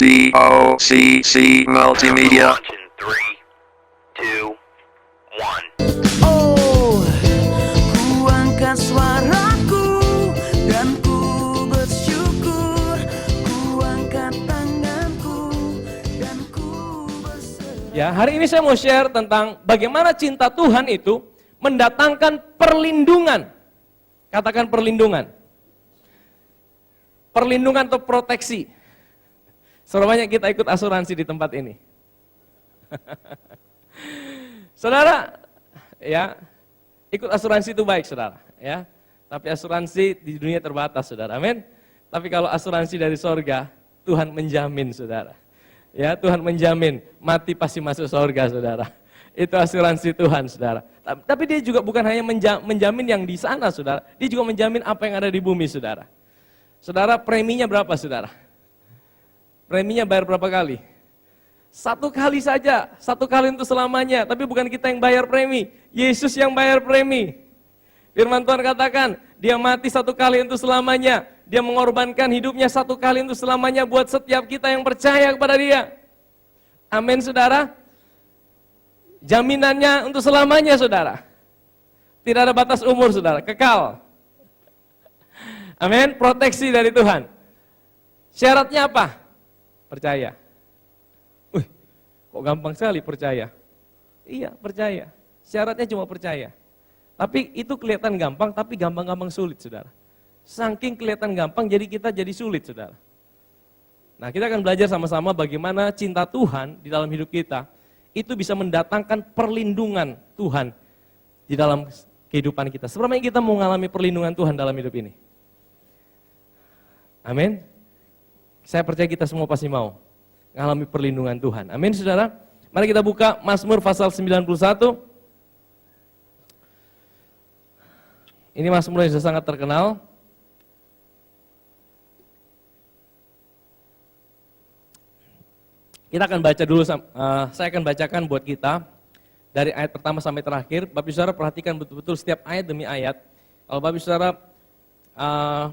DOCC Multimedia. Launch in 3, 2, 1. Oh, ku angkat suaraku dan ku bersyukur. Ku angkat tanganku dan ku berserah. Ya, hari ini saya mau share tentang bagaimana cinta Tuhan itu mendatangkan perlindungan. Katakan perlindungan. Perlindungan atau proteksi. Sebenarnya kita ikut asuransi di tempat ini. Saudara, ya, ikut asuransi itu baik, saudara, ya. Tapi asuransi di dunia terbatas, saudara. Amin. Tapi kalau asuransi dari sorga, Tuhan menjamin, saudara. Ya, Tuhan menjamin mati pasti masuk sorga, saudara. Itu asuransi Tuhan, saudara. Tapi dia juga bukan hanya menjamin yang di sana, saudara. Dia juga menjamin apa yang ada di bumi, saudara. Saudara, preminya berapa, saudara? Preminya bayar berapa kali? Satu kali saja, satu kali untuk selamanya. Tapi bukan kita yang bayar premi, Yesus yang bayar premi. Firman Tuhan katakan, dia mati satu kali untuk selamanya. Dia mengorbankan hidupnya satu kali untuk selamanya buat setiap kita yang percaya kepada dia. Amin, saudara. Jaminannya untuk selamanya, saudara. Tidak ada batas umur, saudara, kekal. Amin, proteksi dari Tuhan. Syaratnya apa? Percaya. Wih, kok gampang sekali percaya? Iya, percaya. Syaratnya cuma percaya. Tapi itu kelihatan gampang, tapi gampang-gampang sulit, saudara. Saking kelihatan gampang, jadi kita jadi sulit, saudara. Nah, kita akan belajar sama-sama bagaimana cinta Tuhan di dalam hidup kita, itu bisa mendatangkan perlindungan Tuhan di dalam kehidupan kita. Sebenarnya kita mau mengalami perlindungan Tuhan dalam hidup ini. Amin. Saya percaya kita semua pasti mau mengalami perlindungan Tuhan. Amin, saudara. Mari kita buka Mazmur pasal 91. Ini Mazmur yang sudah sangat terkenal. Kita akan baca dulu, saya akan bacakan buat kita dari ayat pertama sampai terakhir. Bapak saudara perhatikan betul-betul setiap ayat demi ayat. Kalau Bapak saudara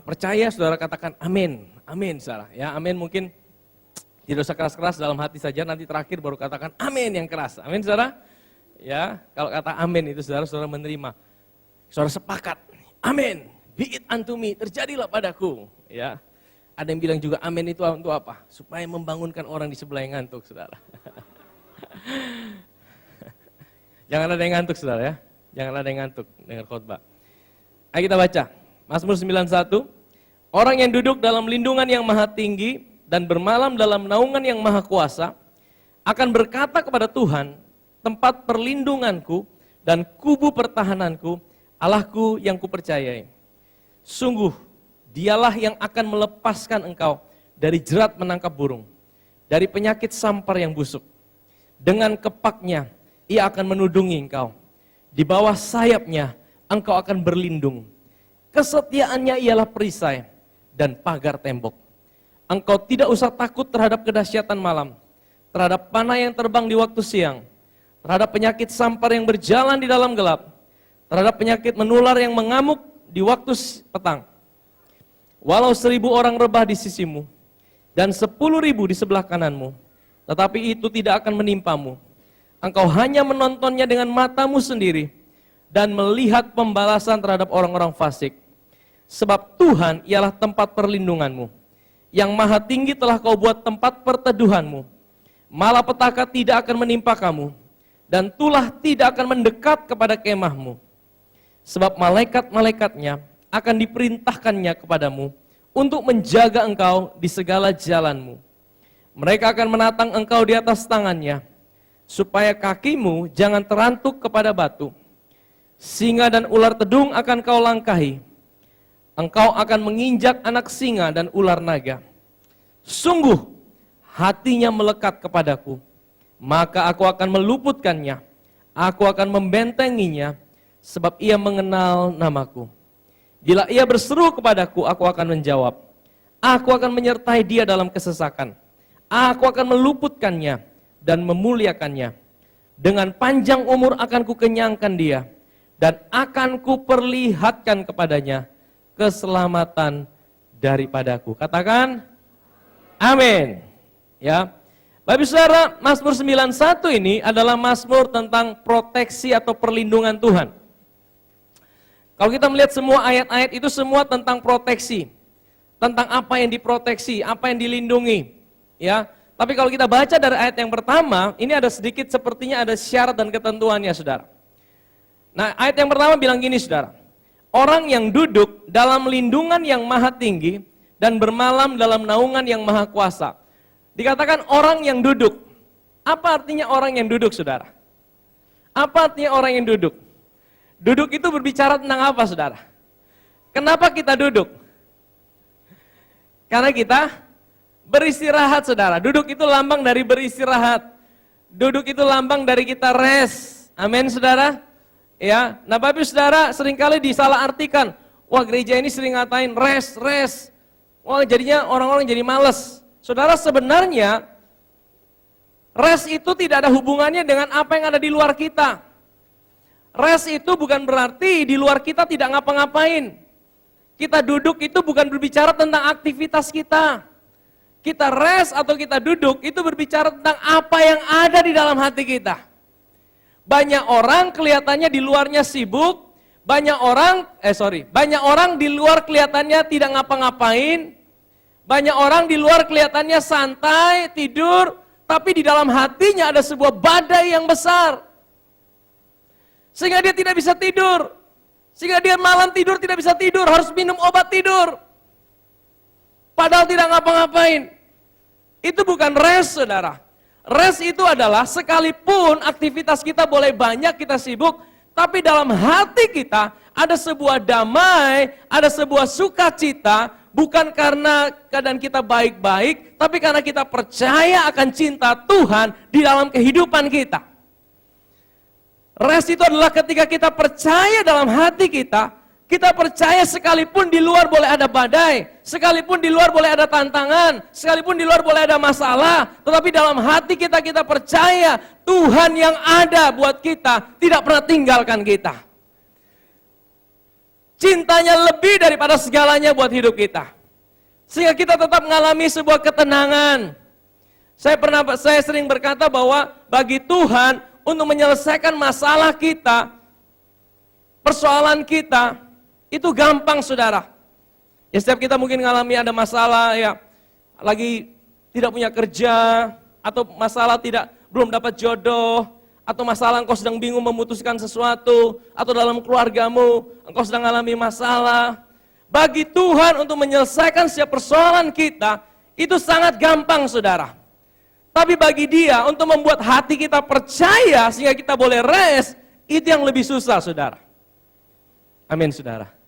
percaya, saudara katakan amin. Amin, saudara. Ya, amin mungkin tidak usah keras-keras dalam hati saja, nanti terakhir baru katakan amin yang keras. Amin, saudara. Ya, kalau kata amin itu saudara menerima. Saudara sepakat. Amin. Be it unto me, terjadilah padaku. Ya. Ada yang bilang juga amin itu untuk apa? Supaya membangunkan orang di sebelah yang ngantuk, saudara. Jangan ada yang ngantuk, saudara, ya. Jangan ada yang ngantuk dengar khotbah. Ayo kita baca. Mazmur 91. Orang yang duduk dalam lindungan yang maha tinggi dan bermalam dalam naungan yang maha kuasa akan berkata kepada Tuhan, tempat perlindunganku dan kubu pertahananku, Allahku yang kupercayai. Sungguh, dialah yang akan melepaskan engkau dari jerat menangkap burung, dari penyakit sampar yang busuk. Dengan kepaknya, ia akan menudungi engkau. Di bawah sayapnya, engkau akan berlindung. Kesetiaannya ialah perisai dan pagar tembok. Engkau tidak usah takut terhadap kedahsyatan malam, terhadap panah yang terbang di waktu siang, terhadap penyakit sampar yang berjalan di dalam gelap, terhadap penyakit menular yang mengamuk di waktu petang. Walau 1.000 orang rebah di sisimu, dan 10.000 di sebelah kananmu, tetapi itu tidak akan menimpamu. Engkau hanya menontonnya dengan matamu sendiri, dan melihat pembalasan terhadap orang-orang fasik. Sebab Tuhan ialah tempat perlindunganmu. Yang maha tinggi telah kau buat tempat perteduhanmu. Malapetaka tidak akan menimpa kamu, dan tulah tidak akan mendekat kepada kemahmu. Sebab malaikat-malaikatnya akan diperintahkannya kepadamu untuk menjaga engkau di segala jalanmu. Mereka akan menatang engkau di atas tangannya, supaya kakimu jangan terantuk kepada batu. Singa dan ular tedung akan kau langkahi. Engkau akan menginjak anak singa dan ular naga. Sungguh, hatinya melekat kepadaku, maka aku akan meluputkannya. Aku akan membentenginya, sebab ia mengenal namaku. Bila ia berseru kepadaku, aku akan menjawab. Aku akan menyertai dia dalam kesesakan. Aku akan meluputkannya dan memuliakannya. Dengan panjang umur akan kukenyangkan dia, dan akan kuperlihatkan kepadanya keselamatan daripadaku. Katakan, amin. Ya. Bapak Saudara, Mazmur 91 ini adalah mazmur tentang proteksi atau perlindungan Tuhan. Kalau kita melihat semua ayat-ayat itu semua tentang proteksi. Tentang apa yang diproteksi, apa yang dilindungi. Ya. Tapi kalau kita baca dari ayat yang pertama, ini ada sedikit sepertinya ada syarat dan ketentuannya, Saudara. Nah, ayat yang pertama bilang gini, Saudara. Orang yang duduk dalam lindungan yang maha tinggi dan bermalam dalam naungan yang maha kuasa. Dikatakan orang yang duduk. Apa artinya orang yang duduk, Saudara? Apa artinya orang yang duduk? Duduk itu berbicara tentang apa, Saudara? Kenapa kita duduk? Karena kita beristirahat, Saudara. Duduk itu lambang dari beristirahat. Duduk itu lambang dari kita rest. Amin, Saudara. Ya, nah Bapak Saudara seringkali disalahartikan. Wah, gereja ini sering ngatain rest. Wah, jadinya orang-orang jadi males. Saudara, sebenarnya rest itu tidak ada hubungannya dengan apa yang ada di luar kita. Rest itu bukan berarti di luar kita tidak ngapa-ngapain. Kita duduk itu bukan berbicara tentang aktivitas kita. Kita rest atau kita duduk itu berbicara tentang apa yang ada di dalam hati kita. Banyak orang kelihatannya di luarnya sibuk, banyak orang di luar kelihatannya tidak ngapa-ngapain. Banyak orang di luar kelihatannya santai, tidur, tapi di dalam hatinya ada sebuah badai yang besar. Sehingga dia tidak bisa tidur. Sehingga dia malam tidur tidak bisa tidur, harus minum obat tidur. Padahal tidak ngapa-ngapain. Itu bukan rest, Saudara. Rest itu adalah sekalipun aktivitas kita boleh banyak, kita sibuk, tapi dalam hati kita ada sebuah damai, ada sebuah sukacita. Bukan karena keadaan kita baik-baik, tapi karena kita percaya akan cinta Tuhan di dalam kehidupan kita. Rest itu adalah ketika kita percaya dalam hati kita percaya sekalipun di luar boleh ada badai, sekalipun di luar boleh ada tantangan, sekalipun di luar boleh ada masalah, tetapi dalam hati kita percaya Tuhan yang ada buat kita tidak pernah tinggalkan kita. Cintanya lebih daripada segalanya buat hidup kita. Sehingga kita tetap mengalami sebuah ketenangan. Saya sering berkata bahwa bagi Tuhan untuk menyelesaikan masalah kita, persoalan kita, itu gampang, Saudara. Ya, setiap kita mungkin mengalami ada masalah, ya, lagi tidak punya kerja, atau masalah belum dapat jodoh, atau masalah engkau sedang bingung memutuskan sesuatu, atau dalam keluargamu, engkau sedang mengalami masalah. Bagi Tuhan untuk menyelesaikan setiap persoalan kita, itu sangat gampang, Saudara. Tapi bagi Dia untuk membuat hati kita percaya, sehingga kita boleh rest, itu yang lebih susah, Saudara. Amin, Saudara.